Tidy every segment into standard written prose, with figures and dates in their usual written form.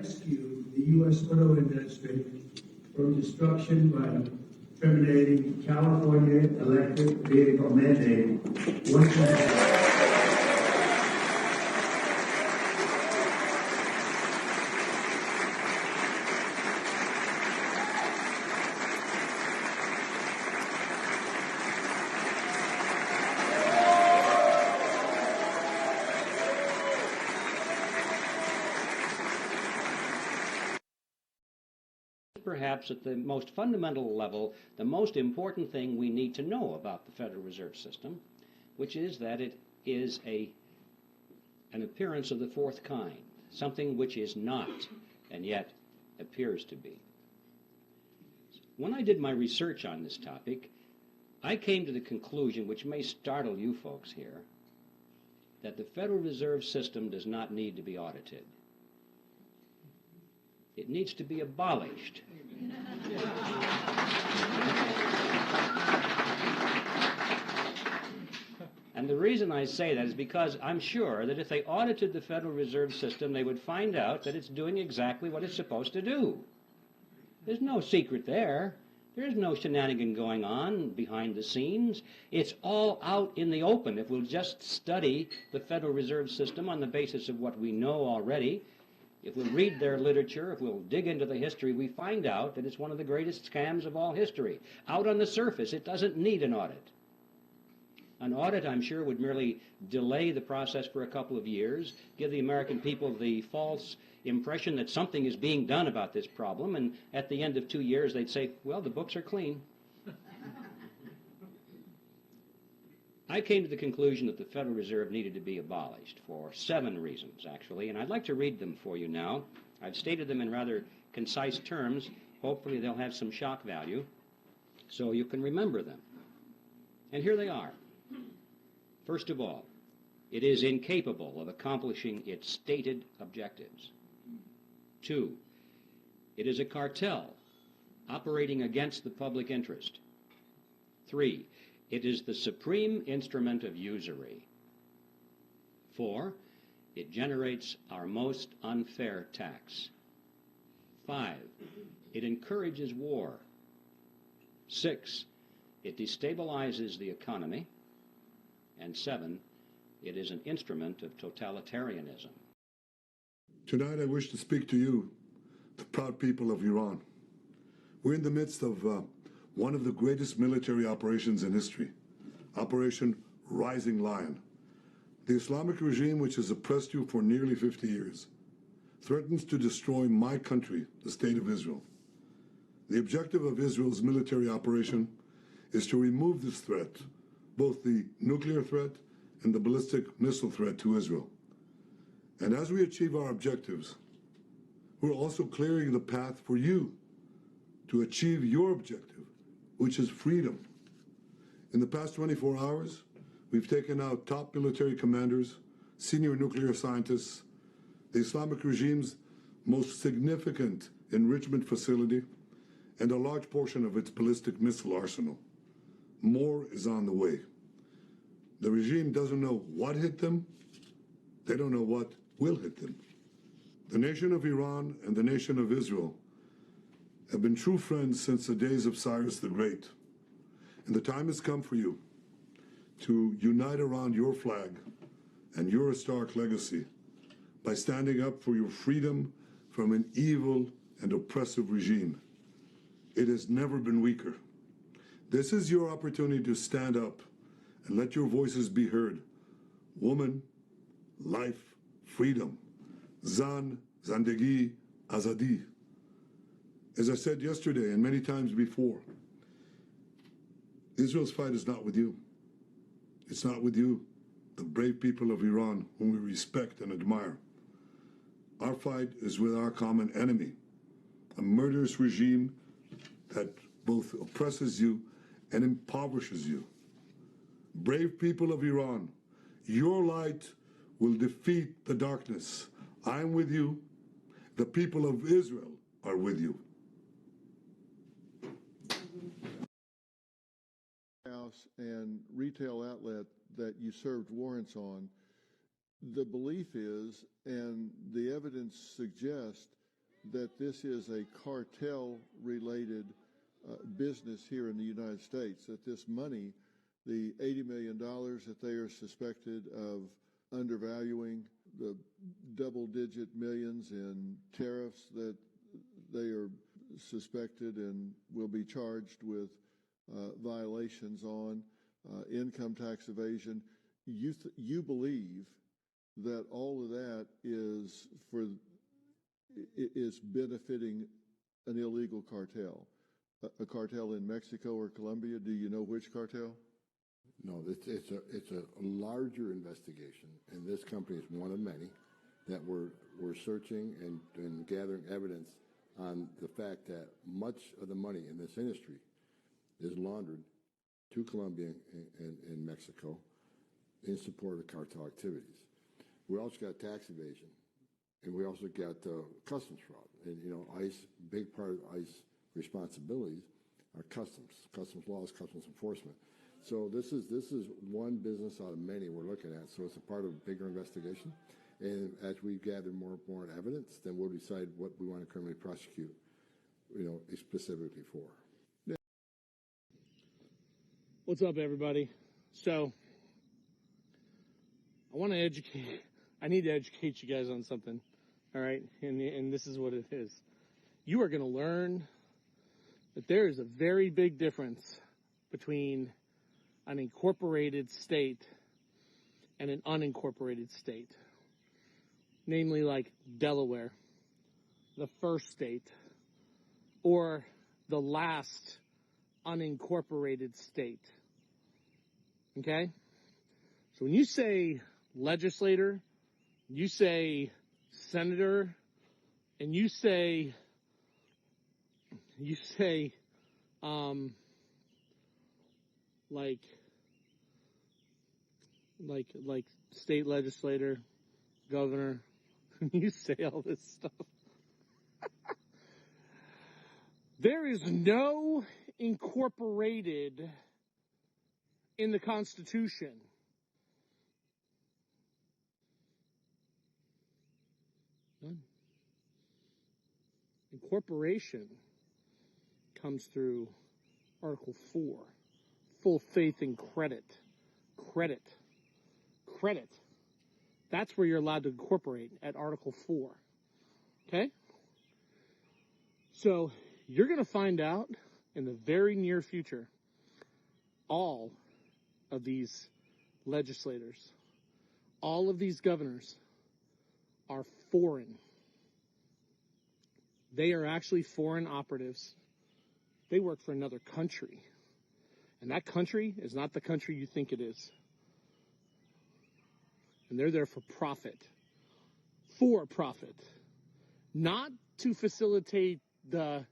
rescue the U.S. auto industry from destruction by terminating California electric vehicle mandate once and for all. Perhaps at the most fundamental level, the most important thing we need to know about the Federal Reserve System, which is that it is an appearance of the fourth kind, something which is not and yet appears to be. When I did my research on this topic, I came to the conclusion, which may startle you folks here, that the Federal Reserve System does not need to be audited. It needs to be abolished. And the reason I say that is because I'm sure that if they audited the Federal Reserve System, they would find out that it's doing exactly what it's supposed to do. There's no secret there. There's no shenanigan going on behind the scenes. It's all out in the open. If we'll just study the Federal Reserve System on the basis of what we know already, if we'll read their literature, if we'll dig into the history, we find out that it's one of the greatest scams of all history. Out on the surface, it doesn't need an audit. An audit, I'm sure, would merely delay the process for a couple of years, give the American people the false impression that something is being done about this problem, and at the end of 2 years they'd say, well, the books are clean. I came to the conclusion that the Federal Reserve needed to be abolished for 7 reasons, actually, and I'd like to read them for you now. I've stated them in rather concise terms. Hopefully they'll have some shock value so you can remember them. And here they are. First of all, it is incapable of accomplishing its stated objectives. 2, it is a cartel operating against the public interest. 3, it is the supreme instrument of usury. 4, it generates our most unfair tax. 5, it encourages war. 6, it destabilizes the economy. And 7, it is an instrument of totalitarianism. Tonight I wish to speak to you, the proud people of Iran. We're in the midst of one of the greatest military operations in history, Operation Rising Lion. The Islamic regime, which has oppressed you for nearly 50 years, threatens to destroy my country, the State of Israel. The objective of Israel's military operation is to remove this threat, both the nuclear threat and the ballistic missile threat to Israel. And as we achieve our objectives, we're also clearing the path for you to achieve your objective, which is freedom. In the past 24 hours, we've taken out top military commanders, senior nuclear scientists, the Islamic regime's most significant enrichment facility, and a large portion of its ballistic missile arsenal. More is on the way. The regime doesn't know what hit them. They don't know what will hit them. The nation of Iran and the nation of Israel have been true friends since the days of Cyrus the Great. And the time has come for you to unite around your flag and your historic legacy by standing up for your freedom from an evil and oppressive regime. It has never been weaker. This is your opportunity to stand up and let your voices be heard. Woman, life, freedom. Zan, Zandegi, Azadi. As I said yesterday and many times before, Israel's fight is not with you. It's not with you, the brave people of Iran, whom we respect and admire. Our fight is with our common enemy, a murderous regime that both oppresses you and impoverishes you. Brave people of Iran, your light will defeat the darkness. I'm with you. The people of Israel are with you. House and retail outlet that you served warrants on, the belief is, and the evidence suggests, that this is a cartel-related business here in the United States, that this money, the $80 million that they are suspected of undervaluing, the double-digit millions in tariffs that they are suspected and will be charged with violations on, income tax evasion. You believe that all of that is benefiting an illegal cartel, a cartel in Mexico or Colombia? Do you know which cartel? No, it's a larger investigation, and this company is one of many that we're searching and gathering evidence on the fact that much of the money in this industry is laundered to Colombia and Mexico in support of cartel activities. We also got tax evasion, and we also got customs fraud. And, you know, ICE, big part of ICE responsibilities are customs laws, customs enforcement. So this is one business out of many we're looking at. So it's a part of a bigger investigation. And as we gather more evidence, then we'll decide what we want to criminally prosecute, you know, specifically for. Yeah. What's up, everybody? So I need to educate you guys on something, all right? And this is what it is. You are going to learn that there is a very big difference between an incorporated state and an unincorporated state. Namely, like Delaware, the first state, or the last unincorporated state. Okay? So when you say legislator, you say senator, and you say like state legislator, governor, you say all this stuff. There is no incorporated in the Constitution. None. Incorporation comes through Article 4. Full faith and credit. Credit. That's where you're allowed to incorporate, at Article 4. Okay? So you're going to find out in the very near future, all of these legislators, all of these governors are foreign. They are actually foreign operatives. They work for another country. And that country is not the country you think it is. And they're there for profit. For profit. Not to facilitate the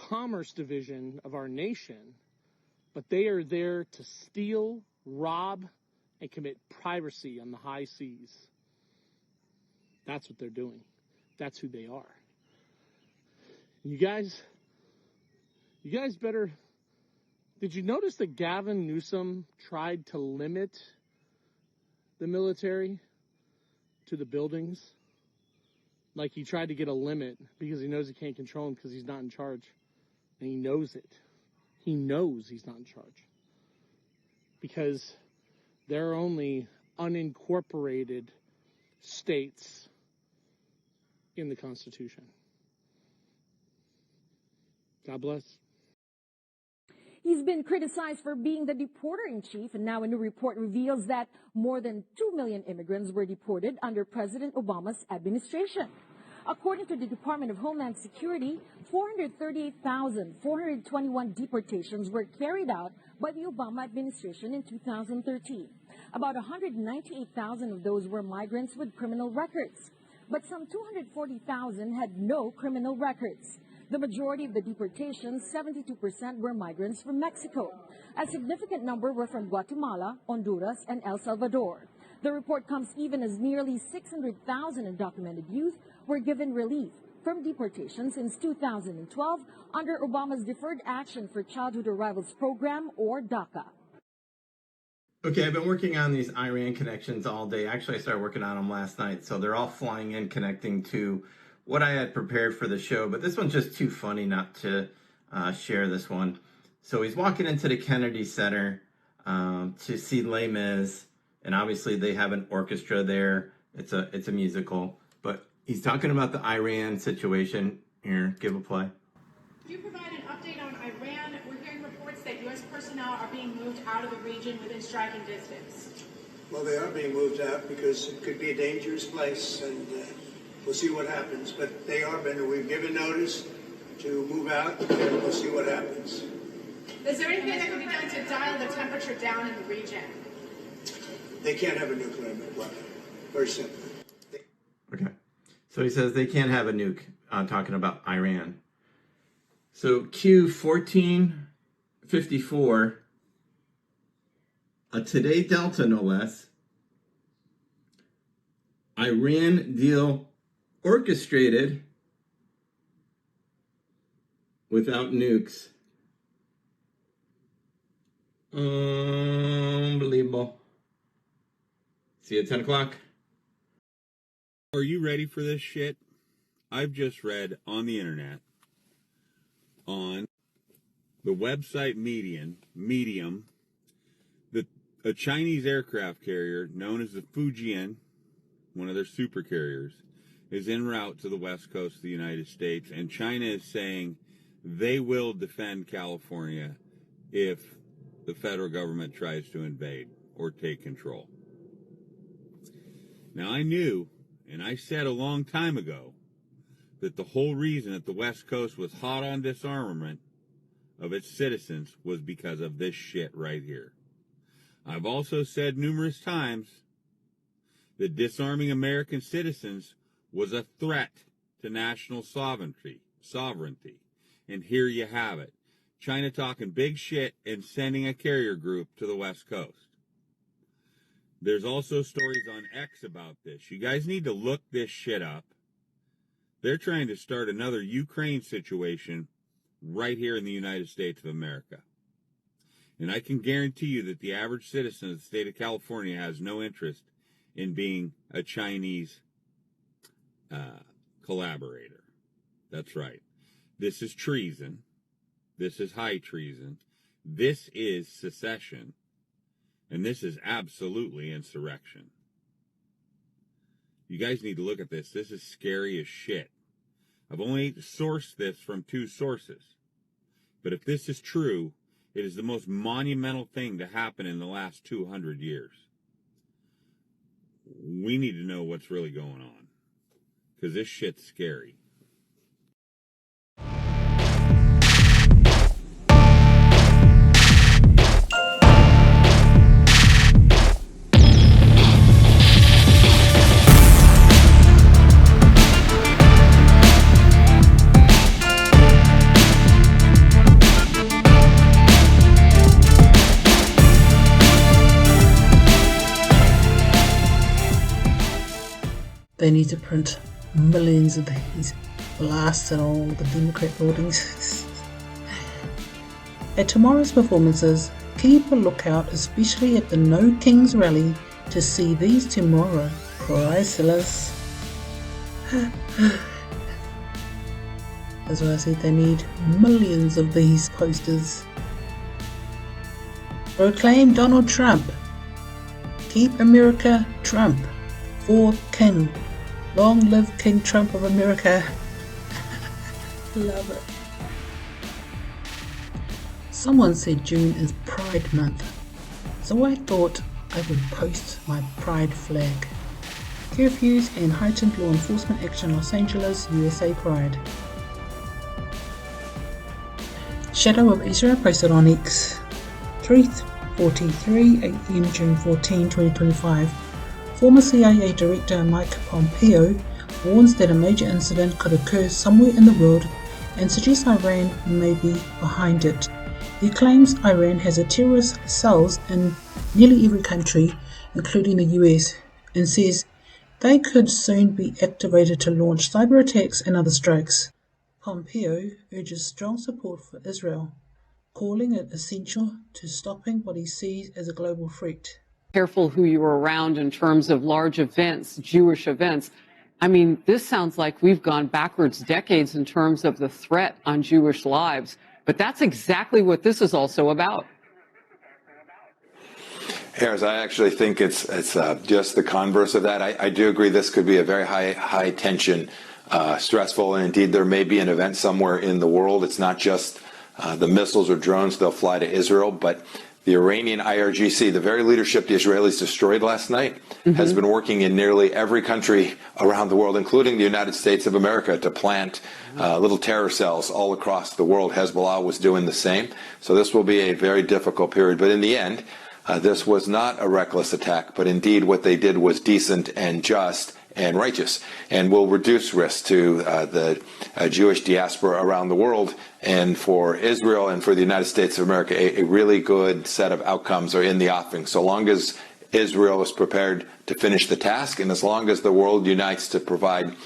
commerce division of our nation, but they are there to steal, rob, and commit piracy on the high seas. That's what they're doing. That's who they are. You guys better... Did you notice that Gavin Newsom tried to limit the military to the buildings? Like he tried to get a limit because he knows he can't control them because he's not in charge. And he knows it. He knows he's not in charge. Because there are only unincorporated states in the Constitution. God bless. He's been criticized for being the deporter-in-chief, and now a new report reveals that more than 2 million immigrants were deported under President Obama's administration. According to the Department of Homeland Security, 438,421 deportations were carried out by the Obama administration in 2013. About 198,000 of those were migrants with criminal records, but some 240,000 had no criminal records. The majority of the deportations, 72%, were migrants from Mexico. A significant number were from Guatemala, Honduras, and El Salvador. The report comes even as nearly 600,000 undocumented youth were given relief from deportation since 2012 under Obama's Deferred Action for Childhood Arrivals Program, or DACA. Okay, I've been working on these Iran connections all day. Actually, I started working on them last night. So they're all flying in, connecting to what I had prepared for the show, but this one's just too funny not to share this one. So he's walking into the Kennedy Center to see Les Mis, and obviously they have an orchestra there. It's a musical, but he's talking about the Iran situation. Here, give a play. Could you provide an update on Iran? We're hearing reports that U.S. personnel are being moved out of the region within striking distance. Well, they are being moved out because it could be a dangerous place, and we'll see what happens. But they are being, we've given notice to move out, and we'll see what happens. Is there anything that can be done to dial the temperature down in the region? They can't have a nuclear weapon. Very simple. Okay. So he says they can't have a nuke, talking about Iran. So Q 1454, a Today Delta no less, Iran deal orchestrated without nukes. Unbelievable. See you at 10 o'clock. Are you ready for this shit? I've just read on the internet, on the website Medium, that a Chinese aircraft carrier known as the Fujian, one of their super carriers, is en route to the west coast of the United States, and China is saying they will defend California if the federal government tries to invade or take control. Now, I knew, and I said a long time ago, that the whole reason that the West Coast was hot on disarmament of its citizens was because of this shit right here. I've also said numerous times that disarming American citizens was a threat to national sovereignty. And here you have it. China talking big shit and sending a carrier group to the West Coast. There's also stories on X about this. You guys need to look this shit up. They're trying to start another Ukraine situation right here in the United States of America. And I can guarantee you that the average citizen of the state of California has no interest in being a Chinese collaborator. That's right. This is treason. This is high treason. This is secession. And this is absolutely insurrection. You guys need to look at this. This is scary as shit. I've only sourced this from 2 sources. But if this is true, it is the most monumental thing to happen in the last 200 years. We need to know what's really going on. Because this shit's scary. They need to print millions of these, blasted all the Democrat buildings. At tomorrow's performances, keep a lookout, especially at the No Kings rally, to see these tomorrow priceless. That's why I said they need millions of these posters. Proclaim Donald Trump. Keep America Trump. For King. Long live King Trump of America. Love it. Someone said June is Pride Month, so I thought I would post my Pride flag. Curfews and heightened law enforcement action, Los Angeles, USA Pride. Shadow of Israel posted on X. 3:43 a.m. June 14, 2025. Former CIA Director Mike Pompeo warns that a major incident could occur somewhere in the world and suggests Iran may be behind it. He claims Iran has terrorist cells in nearly every country, including the US, and says they could soon be activated to launch cyber attacks and other strikes. Pompeo urges strong support for Israel, calling it essential to stopping what he sees as a global threat. Careful who you are around in terms of large events, Jewish events. I mean, this sounds like we've gone backwards decades in terms of the threat on Jewish lives, but that's exactly what this is also about. Harris, I actually think it's just the converse of that. I do agree this could be a very high tension, stressful, and indeed there may be an event somewhere in the world. It's not just the missiles or drones they'll fly to Israel, but the Iranian IRGC, the very leadership the Israelis destroyed last night, has been working in nearly every country around the world, including the United States of America, to plant little terror cells all across the world. Hezbollah was doing the same. So this will be a very difficult period. But in the end, this was not a reckless attack, but indeed what they did was decent and just and righteous, and will reduce risk to the Jewish diaspora around the world. And for Israel and for the United States of America, a really good set of outcomes are in the offing, so long as Israel is prepared to finish the task, and as long as the world unites to provide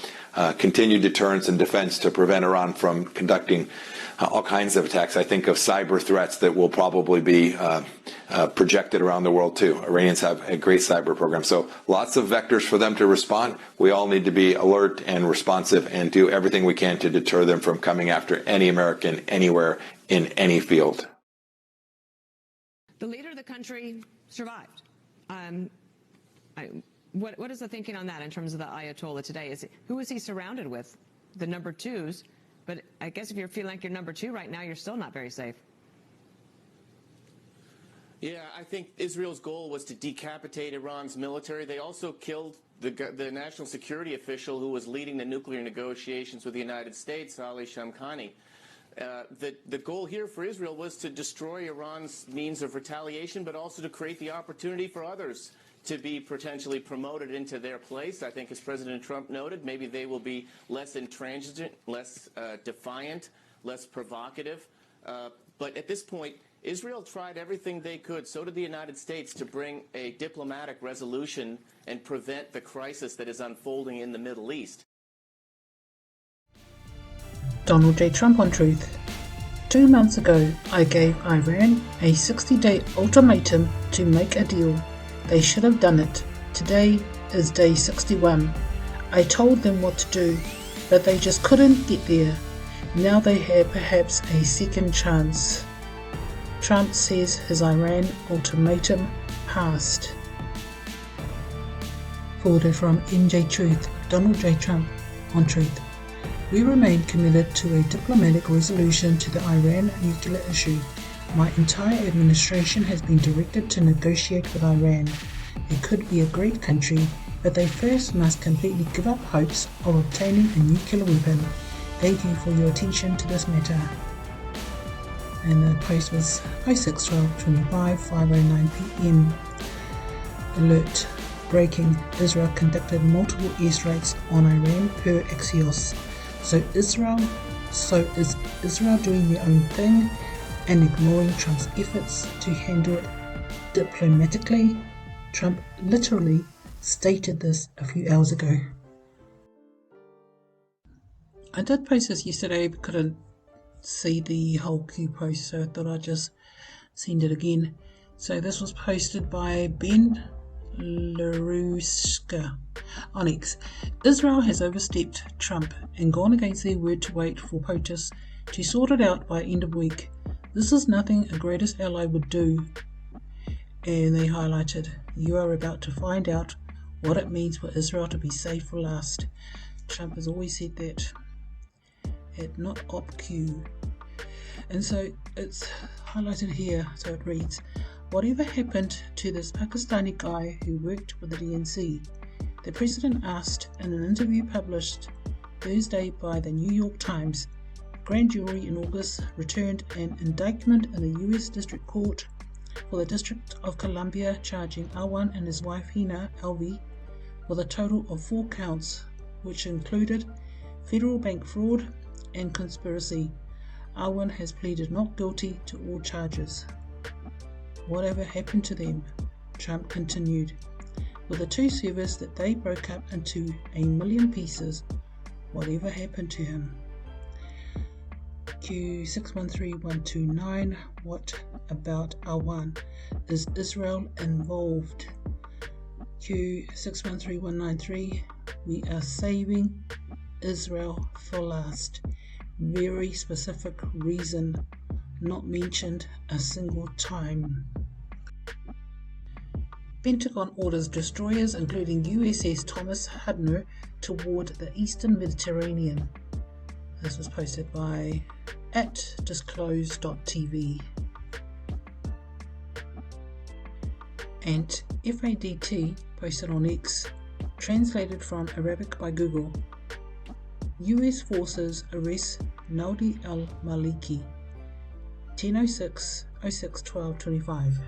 continued deterrence and defense to prevent Iran from conducting all kinds of attacks. I think of cyber threats that will probably be projected around the world too. Iranians have a great cyber program. So lots of vectors for them to respond. We all need to be alert and responsive and do everything we can to deter them from coming after any American anywhere in any field. The leader of the country survived. What is the thinking on that in terms of the Ayatollah today? Who is he surrounded with? The number twos. But I guess if you're feeling like you're number two right now, you're still not very safe. Yeah, I think Israel's goal was to decapitate Iran's military. They also killed the national security official who was leading the nuclear negotiations with the United States, Ali Shamkhani. The goal here for Israel was to destroy Iran's means of retaliation, but also to create the opportunity for others to be potentially promoted into their place. I think, as President Trump noted, maybe they will be less intransigent, less defiant, less provocative. But at this point, Israel tried everything they could, so did the United States, to bring a diplomatic resolution and prevent the crisis that is unfolding in the Middle East. Donald J. Trump on Truth. 2 months ago, I gave Iran a 60-day ultimatum to make a deal. They should have done it. Today is day 61. I told them what to do, but they just couldn't get there. Now they have perhaps a second chance. Trump says his Iran ultimatum passed. Forwarded from MJ Truth, Donald J. Trump on Truth. We remain committed to a diplomatic resolution to the Iran nuclear issue. My entire administration has been directed to negotiate with Iran. It could be a great country, but they first must completely give up hopes of obtaining a nuclear weapon. Thank you for your attention to this matter. And the post was 06/12/25, 5:09 p.m. Alert. Breaking. Israel conducted multiple airstrikes on Iran per Axios. So is Israel doing their own thing and ignoring Trump's efforts to handle it diplomatically? Trump literally stated this a few hours ago. I did post this yesterday but couldn't see the whole Q post, so I thought I'd just send it again. So this was posted by Benleruschka on X. Israel has overstepped Trump and gone against their word to wait for POTUS to sort it out by end of week. This is nothing a greatest ally would do. And they highlighted, you are about to find out what it means for Israel to be safe for last. Trump has always said that. Not OpQ. And so it's highlighted here, so it reads, whatever happened to this Pakistani guy who worked with the DNC? The president asked in an interview published Thursday by the New York Times. Grand jury in August returned an indictment in the U.S. District Court for the District of Columbia charging Awan and his wife Hina Alvi with a total of 4 counts, which included federal bank fraud and conspiracy. Awan has pleaded not guilty to all charges. Whatever happened to them? Trump continued. With the 2 servers that they broke up into 1 million pieces, whatever happened to him? Q613129. What about Awan? Is Israel involved? Q613193. We are saving Israel for last. Very specific reason, not mentioned a single time. Pentagon orders destroyers including USS Thomas Hudner toward the eastern Mediterranean. This was posted by @disclose.tv. And FADT posted on X, translated from Arabic by Google. US forces arrest Naudi al-Maliki, 10/06/06/12/25.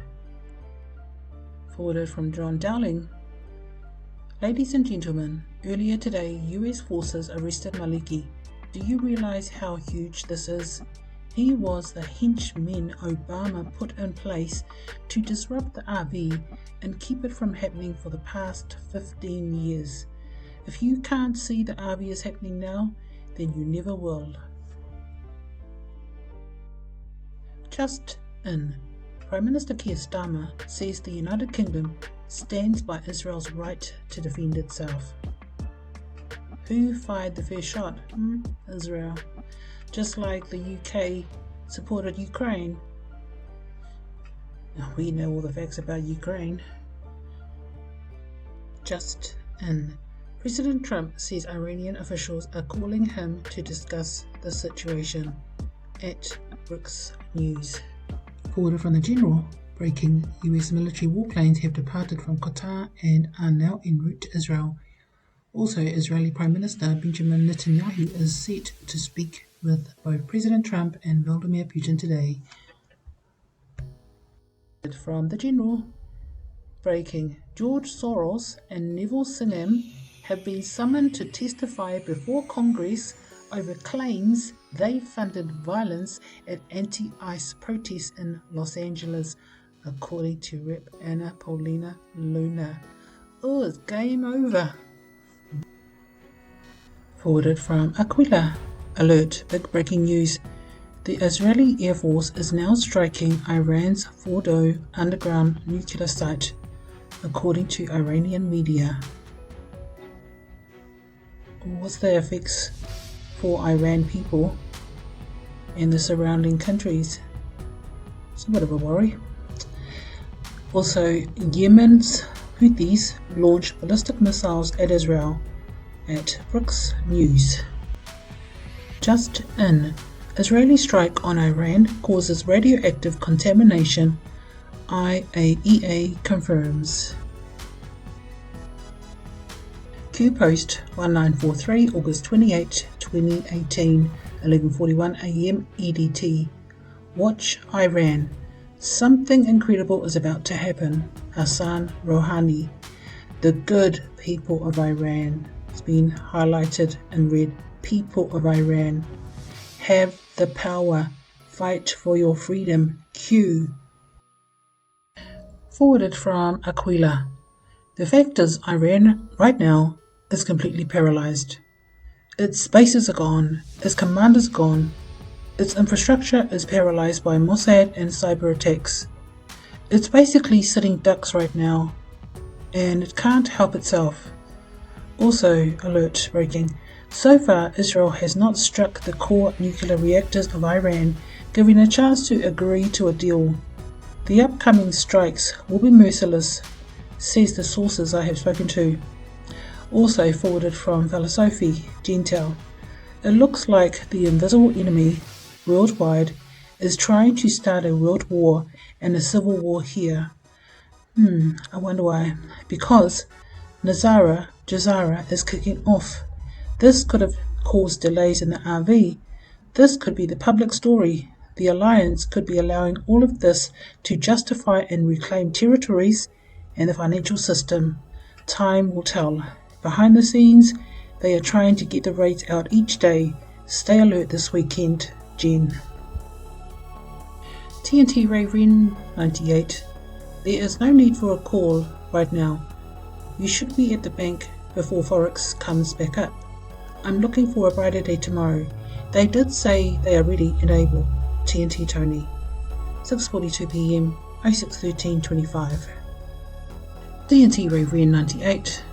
Forwarded from John Dowling. Ladies and gentlemen, earlier today US forces arrested Maliki. Do you realize how huge this is? He was the henchman Obama put in place to disrupt the RV and keep it from happening for the past 15 years. If you can't see the RV is happening now, then you never will. Just in. Prime Minister Keir Starmer says the United Kingdom stands by Israel's right to defend itself. Who fired the first shot? Israel. Just like the UK supported Ukraine. We know all the facts about Ukraine. Just in. President Trump says Iranian officials are calling him to discuss the situation. @Bricks News. Forwarded from the General. Breaking: US military warplanes have departed from Qatar and are now en route to Israel. Also, Israeli Prime Minister Benjamin Netanyahu is set to speak with both President Trump and Vladimir Putin today. From the General. Breaking: George Soros and Neville Singham have been summoned to testify before Congress over claims they funded violence at anti-ICE protests in Los Angeles, according to Rep. Anna Paulina Luna. Oh, it's game over. Forwarded from AQUILA. Alert, big breaking news. The Israeli Air Force is now striking Iran's Fordo underground nuclear site, according to Iranian media. What's the effects for Iran people and the surrounding countries? It's a bit of a worry. Also, Yemen's Houthis launch ballistic missiles at Israel. @Bricks News. Just in. Israeli strike on Iran causes radioactive contamination, IAEA confirms. Q Post 1943, August 28, 2018, 11:41 AM EDT. Watch Iran. Something incredible is about to happen. Hassan Rouhani. The good people of Iran. It's been highlighted in red. People of Iran. Have the power. Fight for your freedom. Q. Forwarded from AQUILA. The fact is, Iran right now is completely paralyzed. Its bases are gone, its commanders are gone, its infrastructure is paralyzed by Mossad and cyber attacks. It's basically sitting ducks right now, and it can't help itself. Also, alert breaking. So far, Israel has not struck the core nuclear reactors of Iran, giving a chance to agree to a deal. The upcoming strikes will be merciless, says the sources I have spoken to. Also forwarded from Philosophy, Gentel. It looks like the invisible enemy, worldwide, is trying to start a world war and a civil war here. I wonder why. Because Jazara is kicking off. This could have caused delays in the RV. This could be the public story. The alliance could be allowing all of this to justify and reclaim territories and the financial system. Time will tell. Behind the scenes, they are trying to get the rates out each day. Stay alert this weekend, Jen. TNT Rerum 98. There is no need for a call right now. You should be at the bank before Forex comes back up. I'm looking for a brighter day tomorrow. They did say they are ready and able. TNT Tony. 6:42 PM, 06/13/25. TNT Rerum 98.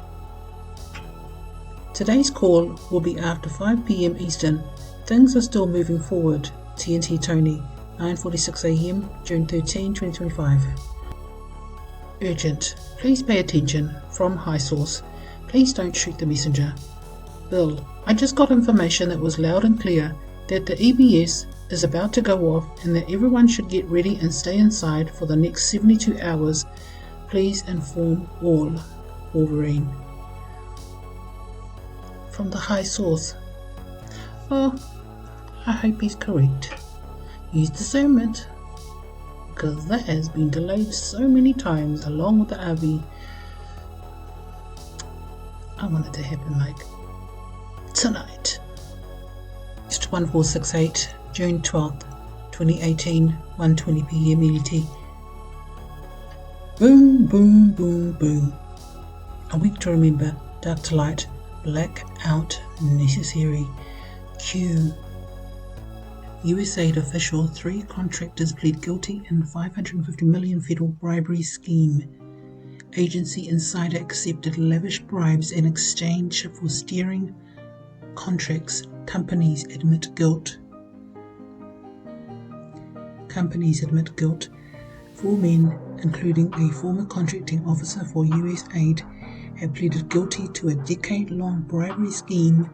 Today's call will be after 5 p.m. Eastern. Things are still moving forward. TNT Tony, 9:46 a.m., June 13, 2025. Urgent. Please pay attention. From High Source. Please don't shoot the messenger. Bill, I just got information that was loud and clear that the EBS is about to go off and that everyone should get ready and stay inside for the next 72 hours. Please inform all. Wolverine. From the High Source. Oh, I hope he's correct. Use discernment, because that has been delayed so many times along with the RV. I want it to happen like tonight. It's 1468, June 12th, 2018, 1:20 p.m. EDT. Boom, boom, boom, boom. A week to remember, dark to light, blackout necessary. Q. USAID official, 3 contractors plead guilty in $550 million federal bribery scheme. Agency insider accepted lavish bribes in exchange for steering contracts. Companies admit guilt. Companies admit guilt. 4 men, including a former contracting officer for USAID, have pleaded guilty to a decade-long bribery scheme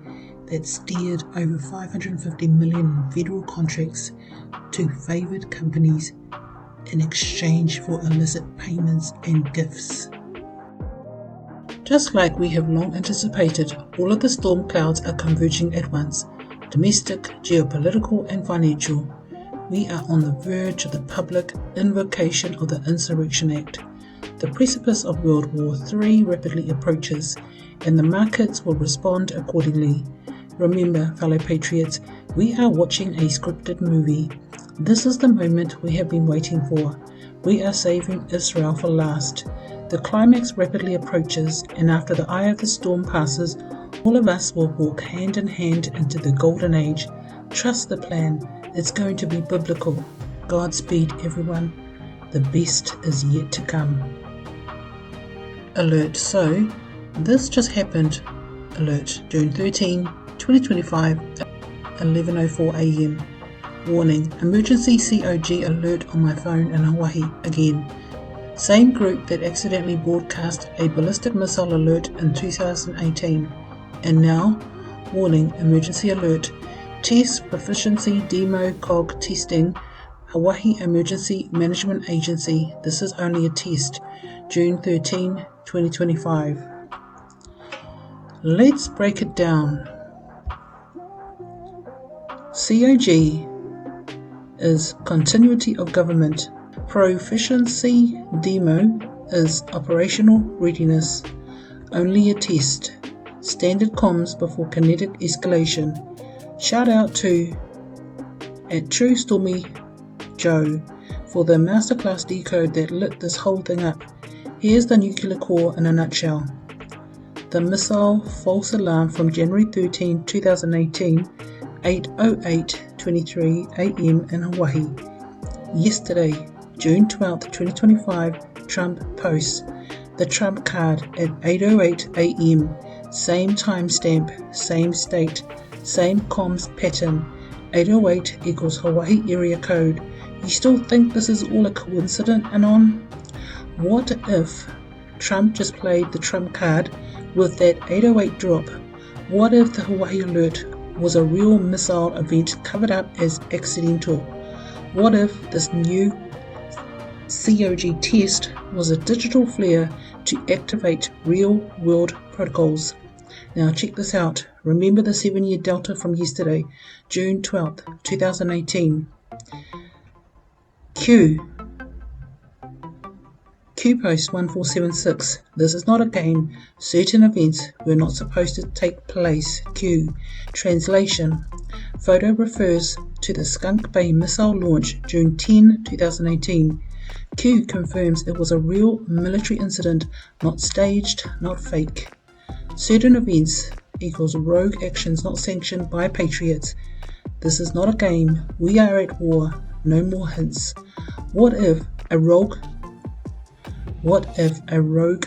that steered over $550 million in federal contracts to favored companies in exchange for illicit payments and gifts. Just like we have long anticipated, all of the storm clouds are converging at once: domestic, geopolitical, and financial. We are on the verge of the public invocation of the Insurrection Act. The precipice of World War III rapidly approaches, and the markets will respond accordingly. Remember, fellow patriots, we are watching a scripted movie. This is the moment we have been waiting for. We are saving Israel for last. The climax rapidly approaches, and after the eye of the storm passes, all of us will walk hand in hand into the golden age. Trust the plan. It's going to be biblical. Godspeed, everyone. The best is yet to come. Alert. So, this just happened. Alert. June 13, 2025, 11:04 a.m. Warning. Emergency COG alert on my phone in Hawaii again. Same group that accidentally broadcast a ballistic missile alert in 2018. And now, warning, emergency alert. Test proficiency demo cog testing. Hawaii Emergency Management Agency. This is only a test. June 13, 2025. Let's break it down. COG is continuity of government. Proficiency demo is operational readiness. Only a test. Standard comms before kinetic escalation. Shout out to @True Stormy Joe for the masterclass decode that lit this whole thing up. Here's the nuclear core in a nutshell. The missile false alarm from January 13, 2018, 8:08:23 a.m. in Hawaii. Yesterday, June 12, 2025, Trump posts the Trump card at 8:08 a.m. Same timestamp, same state, same comms pattern. 808 equals Hawaii area code. You still think this is all a coincidence, Anon? What if Trump just played the Trump card with that 808 drop? What if the Hawaii alert was a real missile event covered up as accidental? What if this new COG test was a digital flare to activate real-world protocols? Now check this out. Remember the 7-year delta from yesterday, June 12th, 2018. Q post 1476. This is not a game. Certain events were not supposed to take place. Q. Translation. Photo refers to the Skunk Bay missile launch June 10, 2018. Q confirms it was a real military incident, not staged, not fake. Certain events equals rogue actions not sanctioned by patriots. This is not a game. We are at war. No more hints. What if a rogue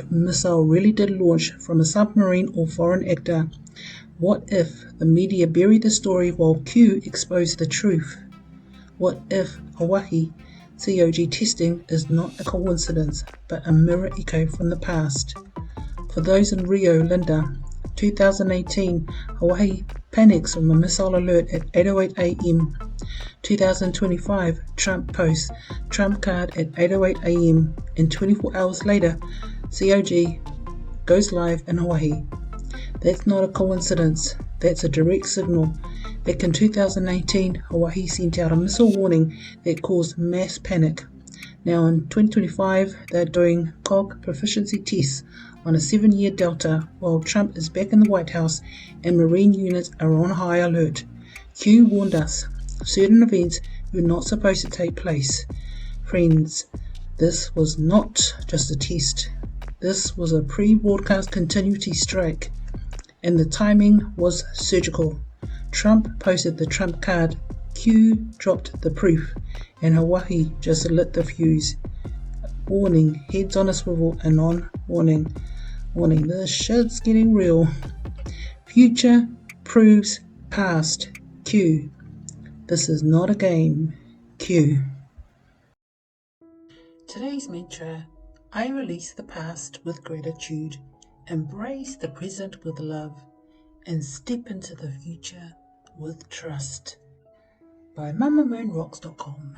missile really did launch from a submarine or foreign actor? What if the media buried the story while Q exposed the truth? What if Hawaii COG testing is not a coincidence, but a mirror echo from the past? For those in Rio, Linda, 2018, Hawaii panics from a missile alert at 8:08 a.m. 2025, Trump posts Trump card at 8:08 a.m. and 24 hours later, COG goes live in Hawaii. That's not a coincidence. That's a direct signal. Back in 2018, Hawaii sent out a missile warning that caused mass panic. Now in 2025, they're doing COG proficiency tests on a 7-year delta while Trump is back in the White House and Marine units are on high alert. Q warned us. Certain events were not supposed to take place. Friends, this was not just a test. This was a pre-broadcast continuity strike. And the timing was surgical. Trump posted the Trump card, Q dropped the proof, and Hawaii just lit the fuse. Warning, heads on a swivel and on. Warning, this shit's getting real. Future proves past, Q. This is not a game, Q. Today's mantra, I release the past with gratitude, embrace the present with love, and step into the future with trust. By MamaMoonRocks.com.